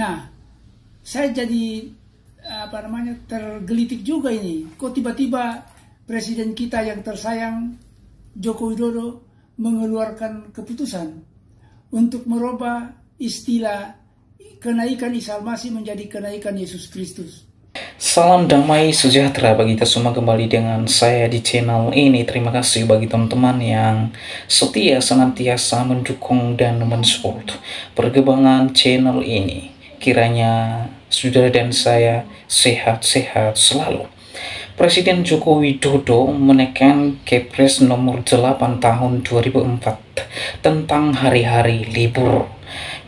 Nah, saya jadi tergelitik juga ini. Kok tiba-tiba Presiden kita yang tersayang Joko Widodo mengeluarkan keputusan untuk merubah istilah kenaikan Isa Al-Masih menjadi kenaikan Yesus Kristus. Salam damai sejahtera bagi kita semua, kembali dengan saya di channel ini. Terima kasih bagi teman-teman yang setia senantiasa mendukung dan mensupport perkembangan channel ini. Kiranya saudara dan saya sehat-sehat selalu. Presiden Joko Widodo menekan Kepres nomor 8 tahun 2004 tentang hari-hari libur.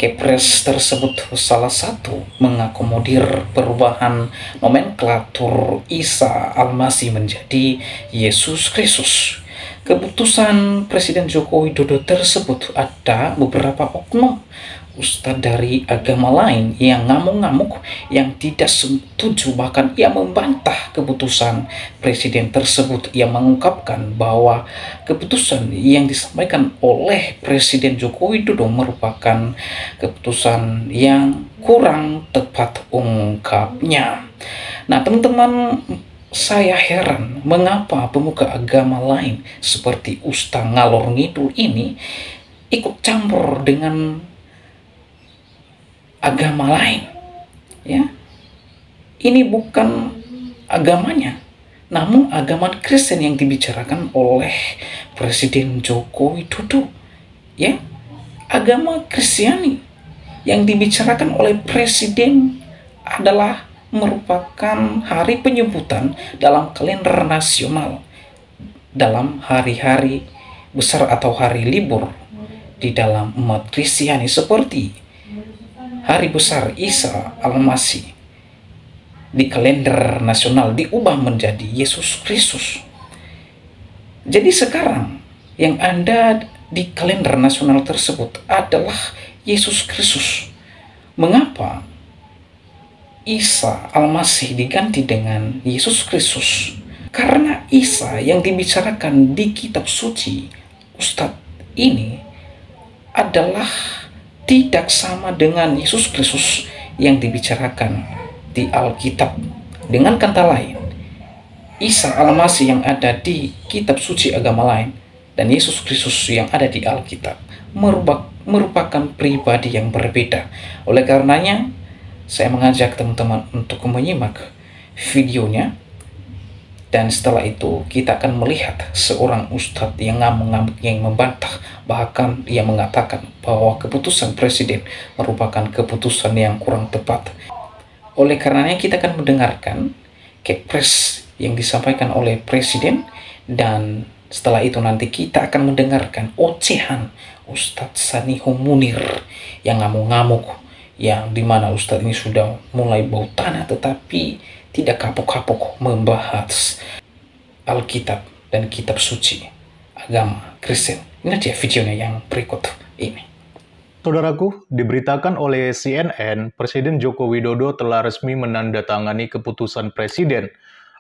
Kepres tersebut salah satu mengakomodir perubahan nomenklatur Isa Al-Masih menjadi Yesus Kristus. Keputusan Presiden Joko Widodo tersebut ada beberapa oknum ustadz dari agama lain yang ngamuk-ngamuk, yang tidak setuju, bahkan ia membantah keputusan presiden tersebut. Ia mengungkapkan bahwa keputusan yang disampaikan oleh Presiden Joko Widodo merupakan keputusan yang kurang tepat ungkapnya. Nah teman-teman, saya heran mengapa pemuka agama lain seperti Ustaz Ngalor Ngidul ini ikut campur dengan agama lain, ya. Ini bukan agamanya, namun agama Kristen yang dibicarakan oleh Presiden Joko Widodo, ya. Agama Kristiani yang dibicarakan oleh Presiden adalah merupakan hari penyebutan dalam kalender nasional, dalam hari-hari besar atau hari libur di dalam umat Kristiani, seperti hari besar Isa Al-Masih di kalender nasional diubah menjadi Yesus Kristus. Jadi sekarang yang ada di kalender nasional tersebut adalah Yesus Kristus. Mengapa Isa Al-Masih diganti dengan Yesus Kristus? Karena Isa yang dibicarakan di kitab suci Ustadz ini adalah tidak sama dengan Yesus Kristus yang dibicarakan di Alkitab. Dengan kata lain, Isa Al-Masih yang ada di kitab suci agama lain dan Yesus Kristus yang ada di Alkitab merupakan pribadi yang berbeda. Oleh karenanya, saya mengajak teman-teman untuk menyimak videonya. Dan setelah itu kita akan melihat seorang ustadz yang ngamuk-ngamuk, yang membantah, bahkan ia mengatakan bahwa keputusan presiden merupakan keputusan yang kurang tepat. Oleh karenanya kita akan mendengarkan kepres yang disampaikan oleh presiden, dan setelah itu nanti kita akan mendengarkan ocehan Ustadz Saniho Munir yang ngamuk-ngamuk, yang dimana ustadz ini sudah mulai bau tanah tetapi tidak kapok-kapok membahas Alkitab dan kitab suci agama Kristen. Ini dia videonya yang berikut ini. Saudaraku, diberitakan oleh CNN, Presiden Joko Widodo telah resmi menandatangani keputusan Presiden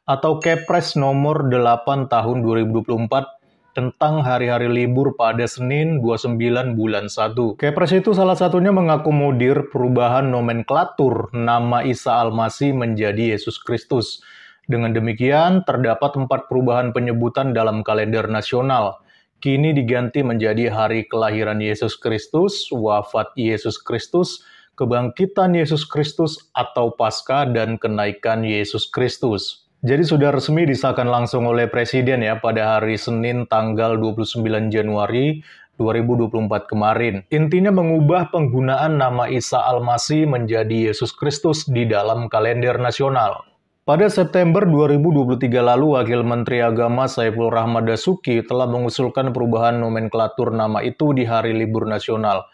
atau Kepres nomor 8 tahun 2024 tentang hari-hari libur pada Senin 29 bulan 1. Kepres itu salah satunya mengakomodir perubahan nomenklatur nama Isa Al-Masih menjadi Yesus Kristus. Dengan demikian, terdapat 4 perubahan penyebutan dalam kalender nasional. Kini diganti menjadi hari kelahiran Yesus Kristus, wafat Yesus Kristus, kebangkitan Yesus Kristus atau Paskah, dan kenaikan Yesus Kristus. Jadi sudah resmi disahkan langsung oleh Presiden ya pada hari Senin tanggal 29 Januari 2024 kemarin. Intinya mengubah penggunaan nama Isa Al-Masih menjadi Yesus Kristus di dalam kalender nasional. Pada September 2023 lalu, Wakil Menteri Agama Saiful Rahmat Dasuki telah mengusulkan perubahan nomenklatur nama itu di hari libur nasional.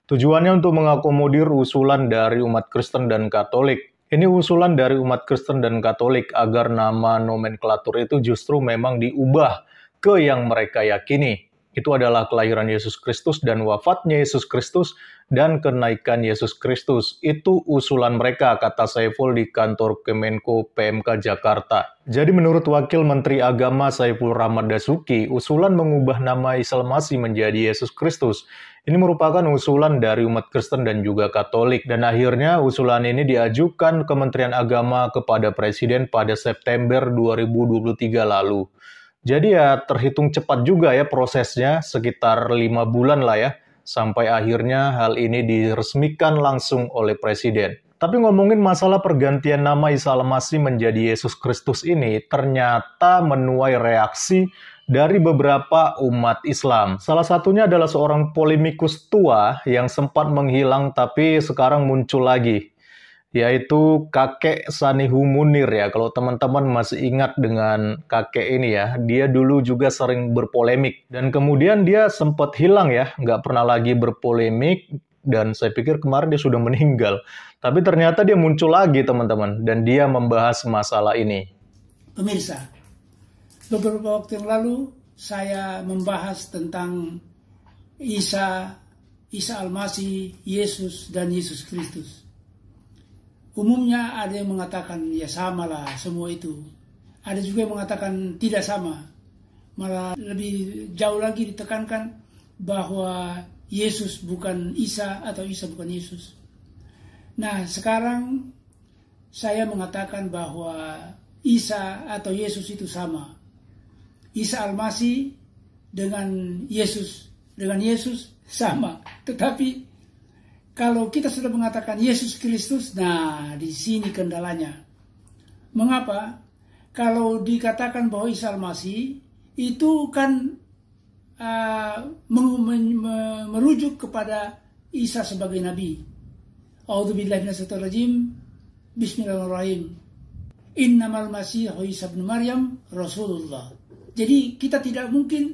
Tujuannya untuk mengakomodir usulan dari umat Kristen dan Katolik. Ini usulan dari umat Kristen dan Katolik agar nama nomenklatur itu justru memang diubah ke yang mereka yakini. Itu adalah kelahiran Yesus Kristus dan wafatnya Yesus Kristus dan kenaikan Yesus Kristus. Itu usulan mereka, kata Saiful di kantor Kemenko PMK Jakarta. Jadi menurut Wakil Menteri Agama Saiful Rahmat Dasuki, usulan mengubah nama Isa Al-Masih menjadi Yesus Kristus Ini merupakan usulan dari umat Kristen dan juga Katolik, dan akhirnya usulan ini diajukan Kementerian Agama kepada Presiden pada September 2023 lalu. Jadi ya terhitung cepat juga ya prosesnya, sekitar 5 bulan lah ya, sampai akhirnya hal ini diresmikan langsung oleh Presiden. Tapi ngomongin masalah pergantian nama Isa Al-Masih menjadi Yesus Kristus ini, ternyata menuai reaksi dari beberapa umat Islam. Salah satunya adalah seorang polemikus tua yang sempat menghilang tapi sekarang muncul lagi, yaitu kakek Sanihu Munir ya. Kalau teman-teman masih ingat dengan kakek ini ya, dia dulu juga sering berpolemik. Dan kemudian dia sempat hilang ya, nggak pernah lagi berpolemik. Dan saya pikir kemarin dia sudah meninggal. Tapi ternyata dia muncul lagi teman-teman, dan dia membahas masalah ini. Pemirsa, beberapa waktu yang lalu saya membahas tentang Isa Al-Masih, Yesus, dan Yesus Kristus. Umumnya ada yang mengatakan ya samalah semua itu. Ada juga yang mengatakan tidak sama. Malah lebih jauh lagi ditekankan bahwa Yesus bukan Isa atau Isa bukan Yesus. Nah, sekarang saya mengatakan bahwa Isa atau Yesus itu sama. Isa Al-Masih dengan Yesus sama. Tetapi kalau kita sudah mengatakan Yesus Kristus, nah di sini kendalanya. Mengapa? Kalau dikatakan bahwa Isa Al-Masih itu kan merujuk kepada Isa sebagai Nabi. A'udzubillahi minasyaitonirrajim. Bismillahirrahmanirrahim. Innamal Masihu Isa ibnu Maryam Rasulullah. Jadi kita tidak mungkin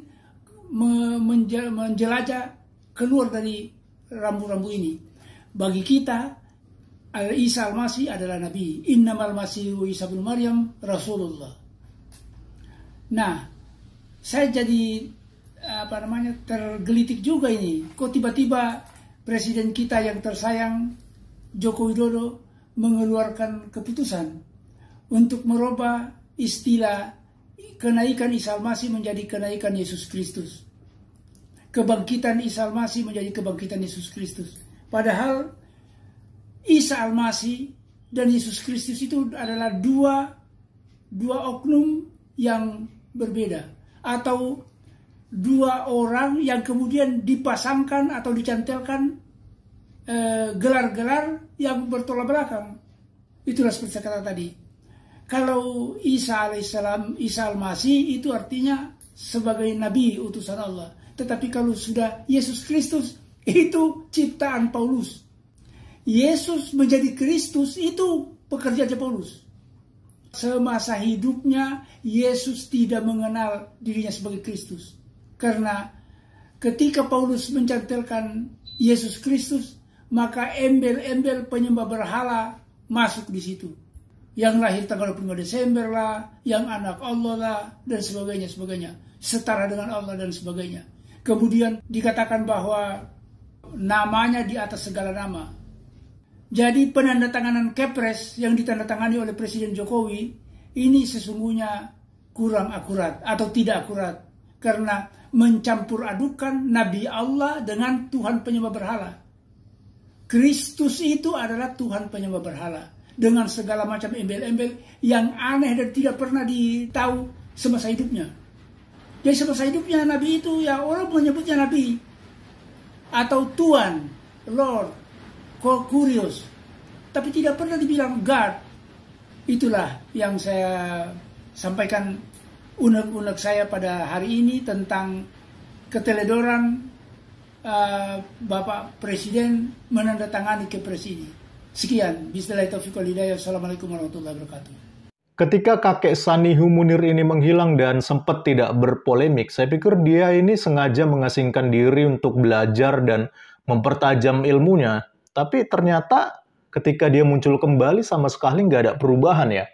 menjelajah keluar dari rambu-rambu ini. Bagi kita, Isa Al-Masih adalah Nabi. Innamal Masihu Isa ibnu Maryam Rasulullah. Nah, saya jadi tergelitik juga ini. Kok tiba-tiba Presiden kita yang tersayang Joko Widodo mengeluarkan keputusan untuk merubah istilah kenaikan Isa Al-Masih menjadi kenaikan Yesus Kristus. Kebangkitan Isa Al-Masih menjadi kebangkitan Yesus Kristus. Padahal Isa Al-Masih dan Yesus Kristus itu adalah dua oknum yang berbeda. Atau dua orang yang kemudian dipasangkan atau dicantelkan gelar-gelar yang bertolak belakang. Itulah seperti saya kata tadi. Kalau Isa alaihissalam, Isa Al-Masih itu artinya sebagai Nabi utusan Allah. Tetapi kalau sudah Yesus Kristus, itu ciptaan Paulus. Yesus menjadi Kristus itu pekerjaan Paulus. Semasa hidupnya Yesus tidak mengenal dirinya sebagai Kristus. Karena ketika Paulus mencantelkan Yesus Kristus, maka embel-embel penyembah berhala masuk di situ. Yang lahir tanggal 25 Desember lah, yang anak Allah lah, dan sebagainya. Setara dengan Allah dan sebagainya. Kemudian dikatakan bahwa namanya di atas segala nama. Jadi penandatanganan Kepres yang ditandatangani oleh Presiden Jokowi ini sesungguhnya kurang akurat atau tidak akurat. Karena mencampur adukan Nabi Allah dengan Tuhan penyembah berhala. Kristus itu adalah Tuhan penyembah berhala. Dengan segala macam embel-embel yang aneh dan tidak pernah ditahu semasa hidupnya. Jadi semasa hidupnya Nabi itu ya orang menyebutnya Nabi. Atau Tuhan, Lord, Kurios. Tapi tidak pernah dibilang God. Itulah yang saya sampaikan unek-unek saya pada hari ini tentang keteledoran Bapak Presiden menandatangani Kepres ini. Sekian. Bismillahirrahmanirrahim. Assalamualaikum warahmatullahi wabarakatuh. Ketika kakek Sanihu Munir ini menghilang dan sempat tidak berpolemik, saya pikir dia ini sengaja mengasingkan diri untuk belajar dan mempertajam ilmunya. Tapi ternyata ketika dia muncul kembali sama sekali nggak ada perubahan ya.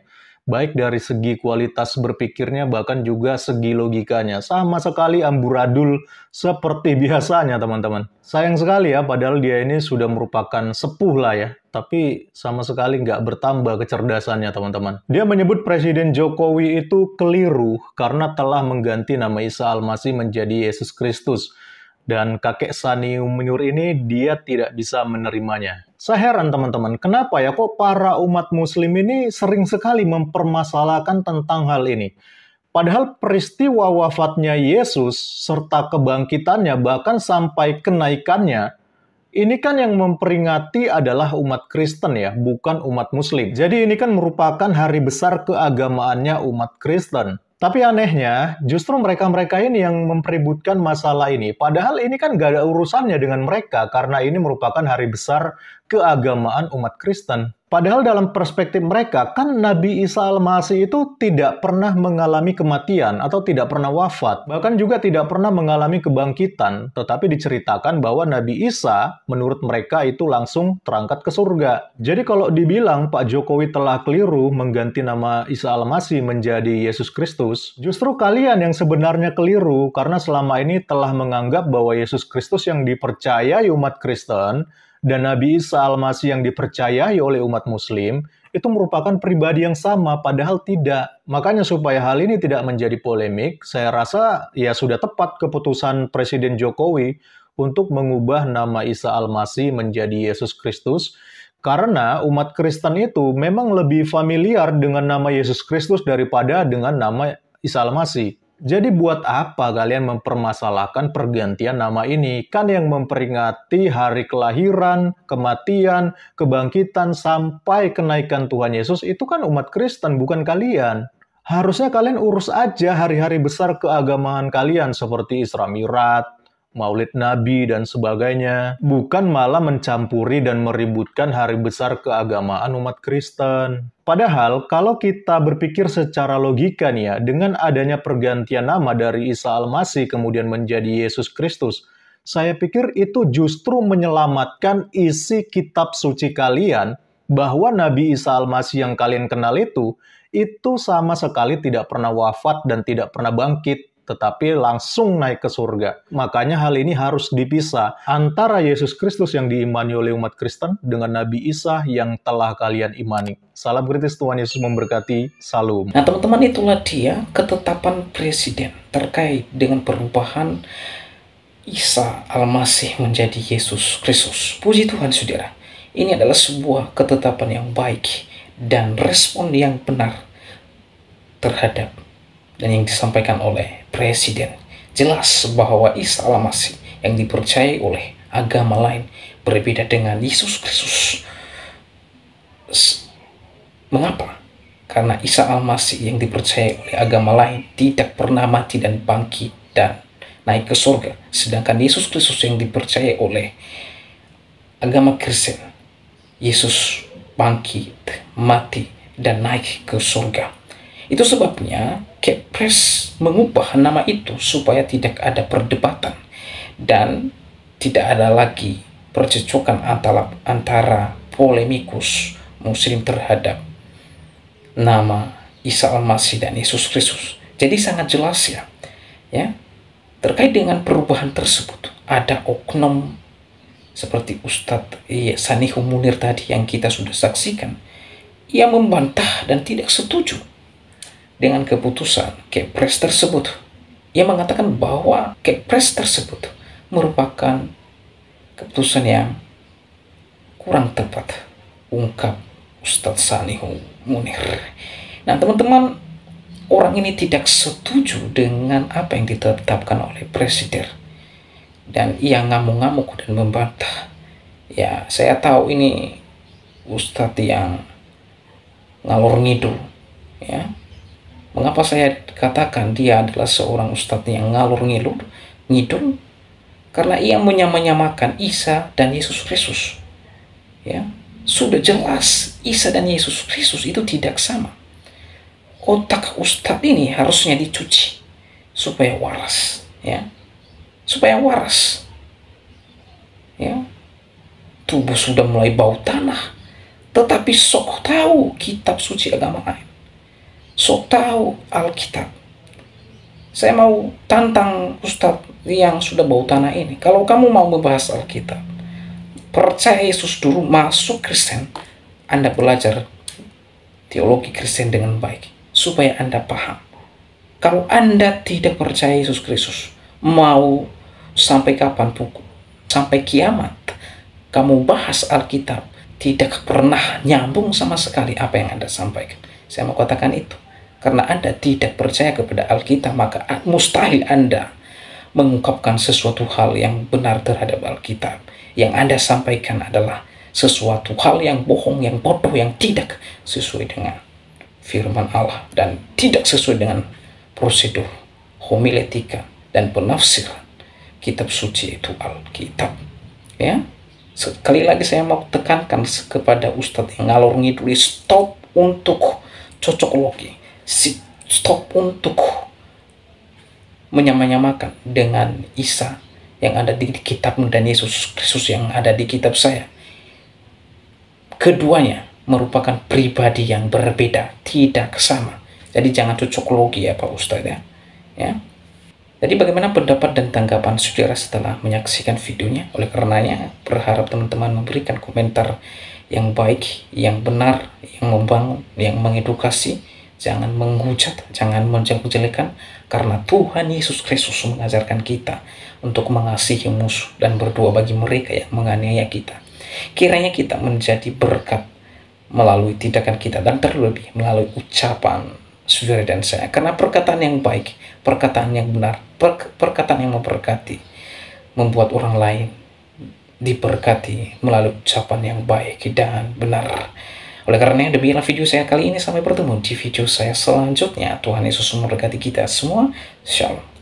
Baik dari segi kualitas berpikirnya, bahkan juga segi logikanya. Sama sekali amburadul seperti biasanya, teman-teman. Sayang sekali ya, padahal dia ini sudah merupakan sepuh lah ya. Tapi sama sekali nggak bertambah kecerdasannya, teman-teman. Dia menyebut Presiden Jokowi itu keliru karena telah mengganti nama Isa Al-Masih menjadi Yesus Kristus. Dan kakek Sani Uminur ini dia tidak bisa menerimanya. Saya heran teman-teman, kenapa ya kok para umat muslim ini sering sekali mempermasalahkan tentang hal ini. Padahal peristiwa wafatnya Yesus serta kebangkitannya bahkan sampai kenaikannya, ini kan yang memperingati adalah umat Kristen ya, bukan umat Muslim. Jadi ini kan merupakan hari besar keagamaannya umat Kristen. Tapi anehnya, justru mereka-mereka ini yang mempeributkan masalah ini. Padahal ini kan gak ada urusannya dengan mereka, karena ini merupakan hari besar keagamaan umat Kristen. Padahal dalam perspektif mereka, kan Nabi Isa Al-Masih itu tidak pernah mengalami kematian atau tidak pernah wafat. Bahkan juga tidak pernah mengalami kebangkitan. Tetapi diceritakan bahwa Nabi Isa, menurut mereka itu langsung terangkat ke surga. Jadi kalau dibilang Pak Jokowi telah keliru mengganti nama Isa Al-Masih menjadi Yesus Kristus, justru kalian yang sebenarnya keliru karena selama ini telah menganggap bahwa Yesus Kristus yang dipercayai umat Kristen dan Nabi Isa Al-Masih yang dipercayai oleh umat Muslim itu merupakan pribadi yang sama, padahal tidak. Makanya supaya hal ini tidak menjadi polemik, saya rasa ya sudah tepat keputusan Presiden Jokowi untuk mengubah nama Isa Al-Masih menjadi Yesus Kristus, karena umat Kristen itu memang lebih familiar dengan nama Yesus Kristus daripada dengan nama Isa Al-Masih. Jadi buat apa kalian mempermasalahkan pergantian nama ini? Kan yang memperingati hari kelahiran, kematian, kebangkitan, sampai kenaikan Tuhan Yesus itu kan umat Kristen, bukan kalian. Harusnya kalian urus aja hari-hari besar keagamaan kalian seperti Isra Mi'raj, Maulid Nabi, dan sebagainya. Bukan malah mencampuri dan meributkan hari besar keagamaan umat Kristen. Padahal kalau kita berpikir secara logika nih ya, dengan adanya pergantian nama dari Isa Al-Masih kemudian menjadi Yesus Kristus, saya pikir itu justru menyelamatkan isi kitab suci kalian bahwa Nabi Isa Al-Masih yang kalian kenal itu sama sekali tidak pernah wafat dan tidak pernah bangkit, tetapi langsung naik ke surga. Makanya hal ini harus dipisah antara Yesus Kristus yang diimani oleh umat Kristen dengan Nabi Isa yang telah kalian imani. Salam kritis, Tuhan Yesus memberkati. Salam. Nah teman-teman, itulah dia ketetapan Presiden terkait dengan perubahan Isa Al-Masih menjadi Yesus Kristus. Puji Tuhan saudara, ini adalah sebuah ketetapan yang baik dan respon yang benar terhadap dan yang disampaikan oleh Presiden. Jelas bahwa Isa Al-Masih yang dipercayai oleh agama lain berbeda dengan Yesus Kristus. Mengapa? Karena Isa Al-Masih yang dipercayai oleh agama lain tidak pernah mati dan bangkit dan naik ke surga. Sedangkan Yesus Kristus yang dipercayai oleh agama Kristen, Yesus bangkit, mati, dan naik ke surga. Itu sebabnya Kepres mengubah nama itu supaya tidak ada perdebatan dan tidak ada lagi percecokan antara polemikus Muslim terhadap nama Isa Al-Masih dan Yesus Kristus. Jadi sangat jelas ya, terkait dengan perubahan tersebut. Ada oknum seperti Ustadz Sani Uminur tadi yang kita sudah saksikan, ia membantah dan tidak setuju dengan keputusan Kepres tersebut. Ia mengatakan bahwa Kepres tersebut merupakan keputusan yang kurang tepat, ungkap Ustadz Sani Uminur. Nah teman-teman, orang ini tidak setuju dengan apa yang ditetapkan oleh Presiden dan ia ngamuk-ngamuk dan membantah. Ya, saya tahu ini Ustadz yang ngalor ngidul, ya. Mengapa saya katakan dia adalah seorang ustadz yang ngalur ngidul? Karena ia menyamakan Isa dan Yesus Kristus. Ya, sudah jelas Isa dan Yesus Kristus itu tidak sama. Otak ustadz ini harusnya dicuci supaya waras, ya. Supaya waras. Ya. Tubuh sudah mulai bau tanah, tetapi sok tahu kitab suci agama lain. Sok tahu Alkitab. Saya mau tantang Ustadz yang sudah bau tanah ini. Kalau kamu mau membahas Alkitab, percaya Yesus dulu, masuk Kristen, Anda belajar teologi Kristen dengan baik, supaya Anda paham. Kalau Anda tidak percaya Yesus Kristus, mau sampai kapanpun, sampai kiamat, kamu bahas Alkitab, tidak pernah nyambung sama sekali apa yang Anda sampaikan. Saya mau katakan itu. Karena Anda tidak percaya kepada Alkitab, maka mustahil Anda mengungkapkan sesuatu hal yang benar terhadap Alkitab. Yang Anda sampaikan adalah sesuatu hal yang bohong, yang bodoh, yang tidak sesuai dengan firman Allah dan tidak sesuai dengan prosedur homiletika dan penafsiran kitab suci, itu Alkitab. Ya, sekali lagi saya mau tekankan kepada Ustadz yang ngalor ngidul, stop untuk cocokologi, stop untuk menyamakan dengan Isa yang ada di kitab dan Yesus Kristus yang ada di kitab saya. Keduanya merupakan pribadi yang berbeda, tidak sama. Jadi jangan cocokologi ya Pak Ustadz ya. Jadi bagaimana pendapat dan tanggapan saudara setelah menyaksikan videonya? Oleh karenanya berharap teman-teman memberikan komentar yang baik, yang benar, yang membangun, yang mengedukasi. Jangan menghujat, jangan menjelek-jelekan, karena Tuhan Yesus Kristus mengajarkan kita untuk mengasihi musuh dan berdoa bagi mereka yang menganiaya kita. Kiranya kita menjadi berkat melalui tindakan kita dan terlebih melalui ucapan saudara dan saya. Karena perkataan yang baik, perkataan yang benar, perkataan yang memberkati, membuat orang lain diberkati melalui ucapan yang baik dan benar. Oleh karena demikianlah video saya kali ini. Sampai bertemu di video saya selanjutnya. Tuhan Yesus memberkati kita semua. Shalom.